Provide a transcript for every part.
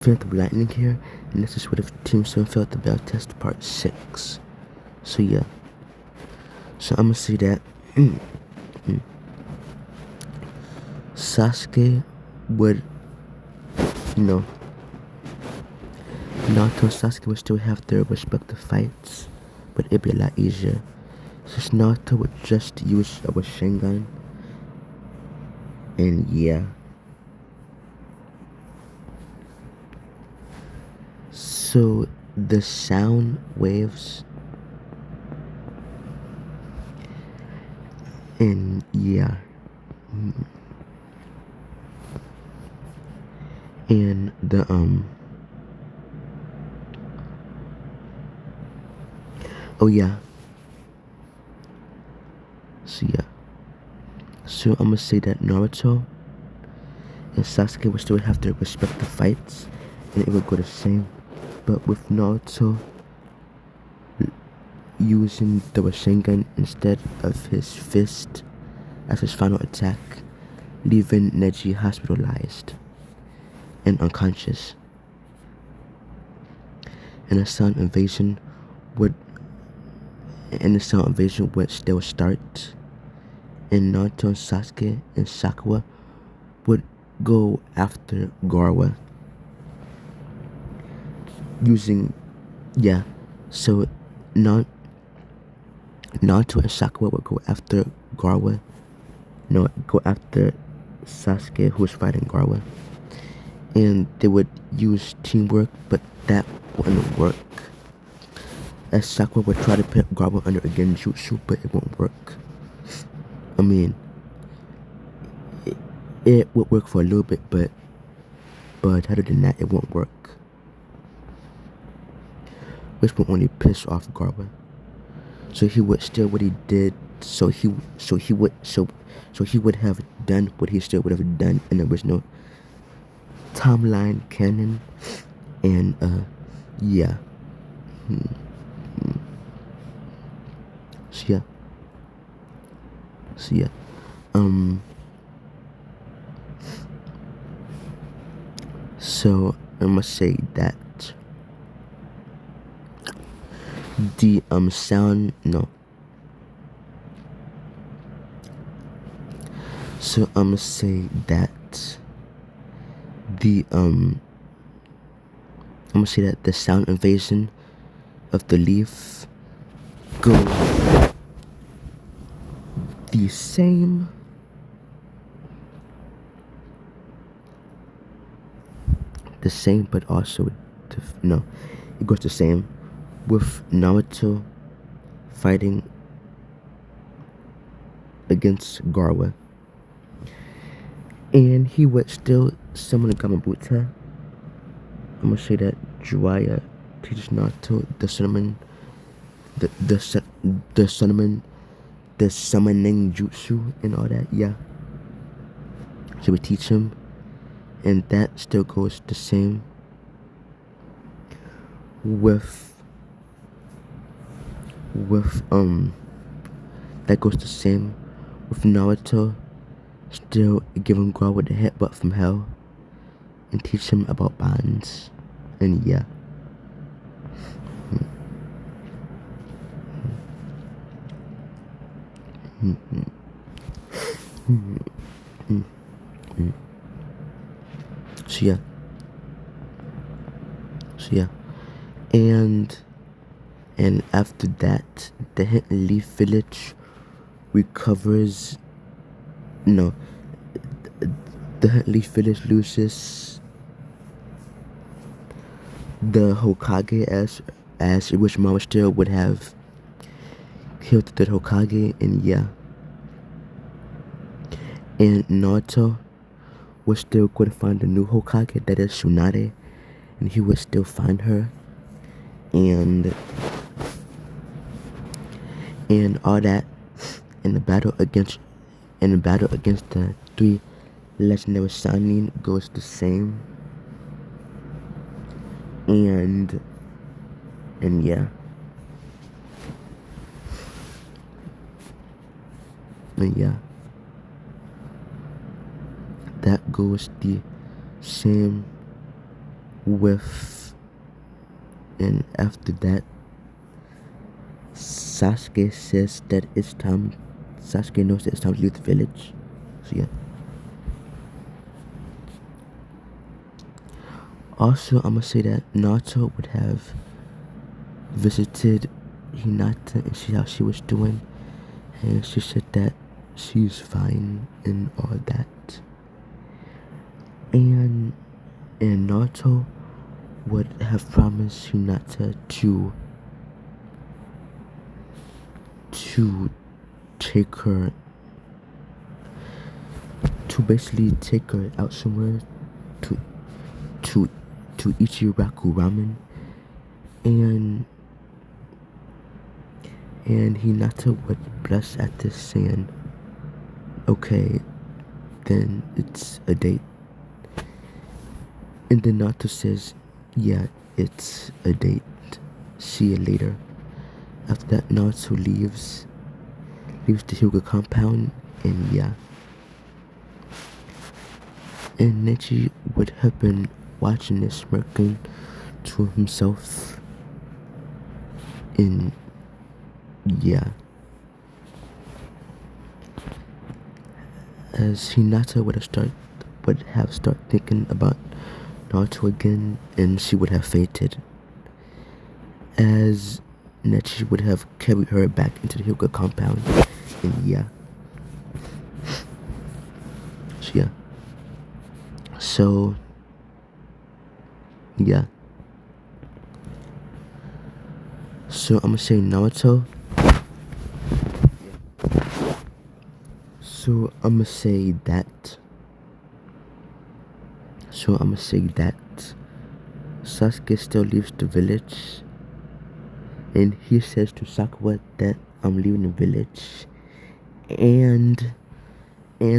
Phantom Lightning here, and this is what if Team 7 failed the bell test part 6. So yeah, so I'm gonna say that Sasuke would, you know, Naruto and Sasuke would still have their respective fights, but it'd be a lot easier. Since Naruto would just use a Rasengan, and yeah. So the sound waves, and yeah, and the oh yeah, so yeah, so I'm gonna say that Naruto and Sasuke would still have their respective fights, and it would go the same, but with Naruto using the Rasengan instead of his fist as his final attack, leaving Neji hospitalized and unconscious. And the sound invasion would still start, and Naruto and Sasuke and Sakura would go after Garwa using, yeah, so not Naruto and Sakura would go after Garwa, no, go after Sasuke who was fighting Garwa, and they would use teamwork, but that wouldn't work, as Sakura would try to put Garwa under a Genjutsu, but it won't work. I mean, it would work for a little bit, but other than that, it won't work. Which would only piss off Garwa. So he would still what he did. So he would have done what he still would have done in the original timeline canon, and yeah. So yeah. So yeah. So I must say that the sound, no. So I'ma say that the sound invasion of the leaf go the same but also no, it goes the same with Naruto fighting against Garwa, and he would still summon Gamabutsu. I'm gonna say that Jiraiya teaches Naruto the summoning jutsu and all that. Yeah, she would teach him, and that still goes the same with that goes the same with Naruto still giving Garwa the headbutt from hell and teach him about bonds, and yeah. So yeah. And after that, the Hidden Leaf Village recovers. No, the Hidden Leaf Village loses the Hokage as Orochimaru still would have killed the Hokage, and yeah. And Naruto was still going to find the new Hokage, that is Tsunade, and he would still find her, and all that in the battle against the three legendary Sannin goes the same, and yeah. And yeah, that goes the same with, and after that, Sasuke says that it's time. Sasuke knows that it's time to leave the village. So yeah. Also, I'm gonna say that Naruto would have visited Hinata and see how she was doing, and she said that she's fine and all that. And Naruto would have promised Hinata to take her, to basically take her out somewhere to to Ichiraku ramen, and Hinata would bless at this, saying, okay, then it's a date. And then Naruto says, yeah, it's a date, see you later. After that, Naruto leaves the Hyuga compound, and yeah. And Neji would have been watching this, smirking to himself, and yeah. As Hinata would have started thinking about Naruto again, and she would have fainted. As Nechi would have carried her back into the Hyuga compound, and yeah. So yeah. So yeah. So I'm gonna say Naruto. So I'm gonna say that. Sasuke still leaves the village, and he says to Sakura that I'm leaving the village, and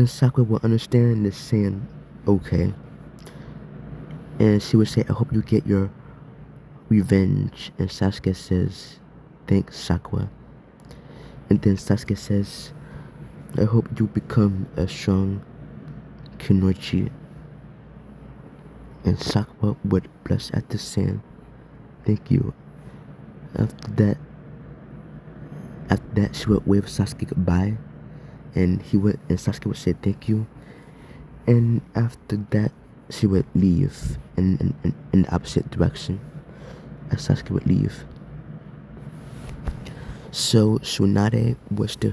Sakura will understand this, saying, okay. And she would say, I hope you get your revenge. And Sasuke says, thanks, Sakura. And then Sasuke says, I hope you become a strong Kinoichi. And Sakura would bless at the sand. Thank you. After that, she would wave Sasuke goodbye, and Sasuke would say thank you. And after that, she would leave in the opposite direction as Sasuke would leave. So Tsunade would still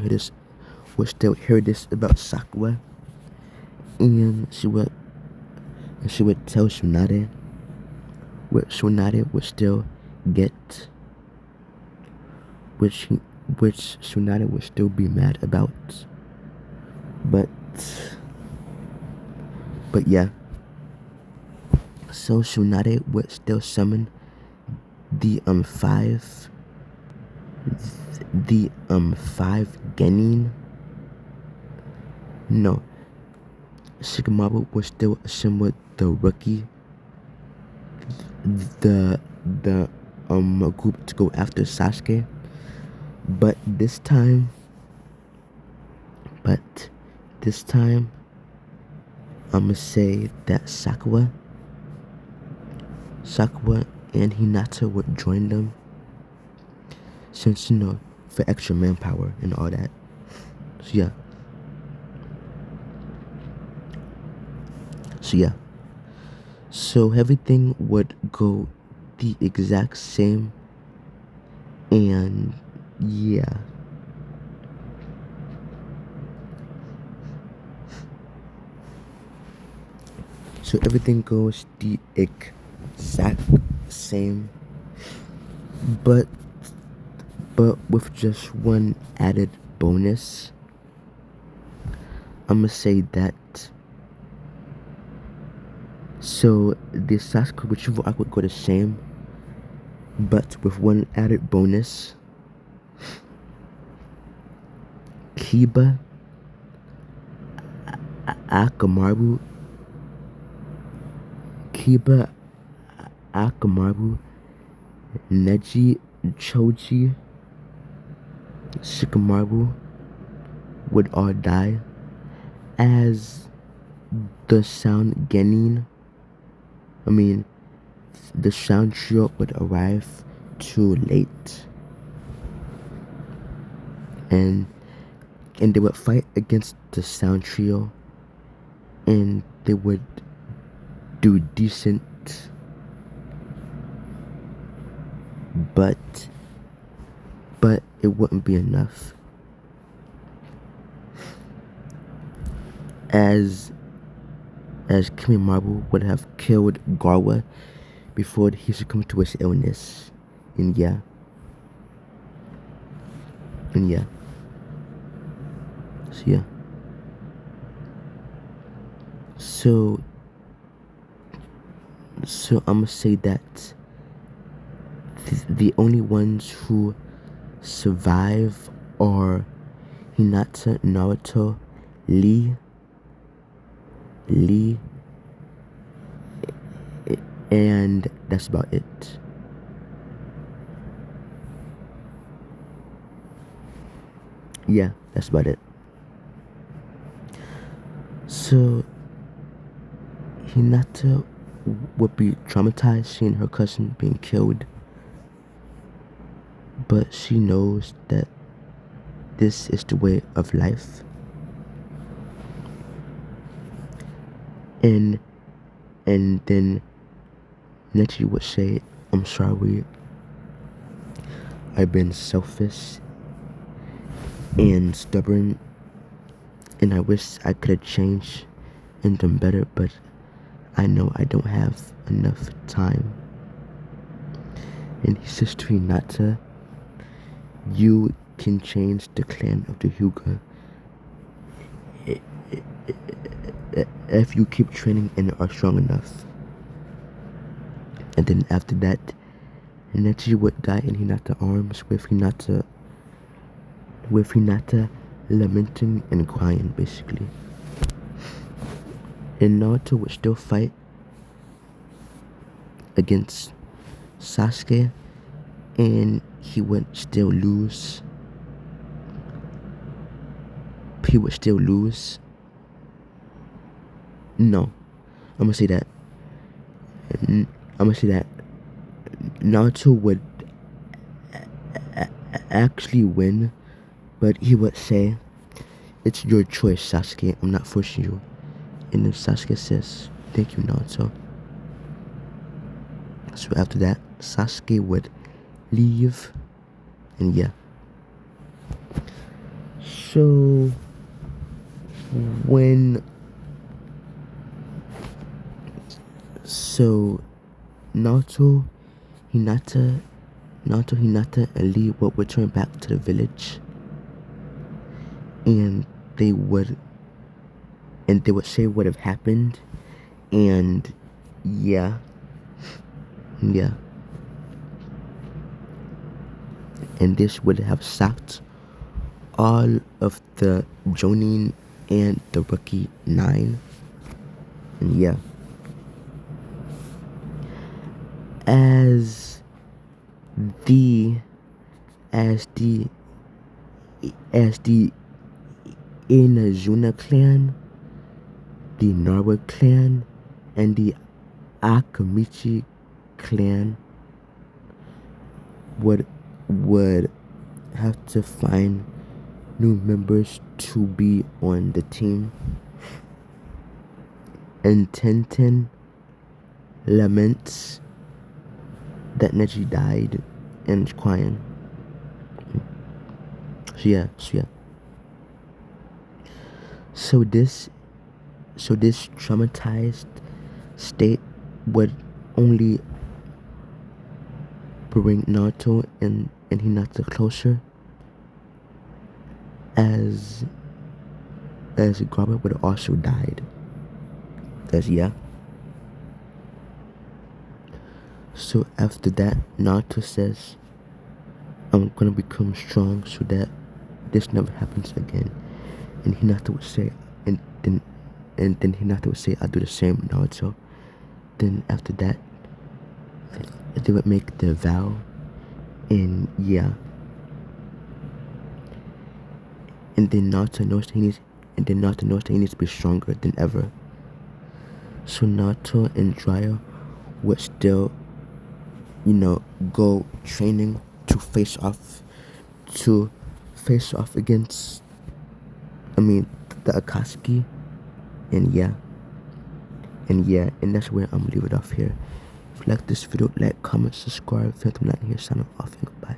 hear this about Sakura, and she would tell Tsunade what Tsunade would still get, which Tsunade would still be mad about. But yeah. So Tsunade would still summon the five Genin. No. Shikamaru would still assemble the rookie, the group to go after Sasuke. But this time, I'ma say that Sakura and Hinata would join them, since, for extra manpower and all that. So yeah. So everything would go the exact same, and yeah. So everything goes the exact same, but with just one added bonus. I'ma say that. So the Sasuke retrieval arc would go the same, but with one added bonus. Kiba, Akamaru, Neji, Choji, Shikamaru would all die, as the sound Genin, the sound trio would arrive too late, and they would fight against the sound trio, and they would do decent, but it wouldn't be enough, as Kimimaro would have killed Garwa before he succumbed to his illness. And yeah. So yeah. So I'ma say that the only ones who survive are Hinata, Naruto, Lee, and that's about it. Yeah, that's about it. So Hinata would be traumatized seeing her cousin being killed, but she knows that this is the way of life. And then Nechi would say, "I'm sorry, I've been selfish and stubborn, and I wish I could have changed and done better, but I know I don't have enough time." And he says to Hinata, "You can change the clan of the Hyuga if you keep training and are strong enough." And then after that, Nechi would die in Hinata's arms with Hinata lamenting and crying, basically. And Naruto would still fight against Sasuke, and he would still lose. No, I'm gonna say that. Naruto would actually win, but he would say, "It's your choice, Sasuke. I'm not forcing you." And then Sasuke says, "Thank you, Naruto." So after that, Sasuke would leave, and yeah. So Naruto, Hinata, and Lee would return back to the village, and they would say what have happened, and yeah. And this would have sacked all of the Jonin and the Rookie 9, and yeah. As the Inazuna clan, the Naru clan, and the Akamichi clan would have to find new members to be on the team. And Tenten laments that Neji died and is crying. So yeah. So this traumatized state would only bring Naruto and Hinata closer, as Garba would also died. Yeah. So after that, Naruto says, "I'm gonna become strong so that this never happens again." And Hinata would say, and then Hinata would say, "I'll do the same, Naruto." Then after that, they would make the vow, and yeah. And then Naruto knows that he needs to be stronger than ever. So Naruto and Jiraiya would still go training to face off against, the Akatsuki. And and that's where I'm gonna leave it off here. If you like this video, like, comment, subscribe. Phantom Nine here, signing off, and goodbye.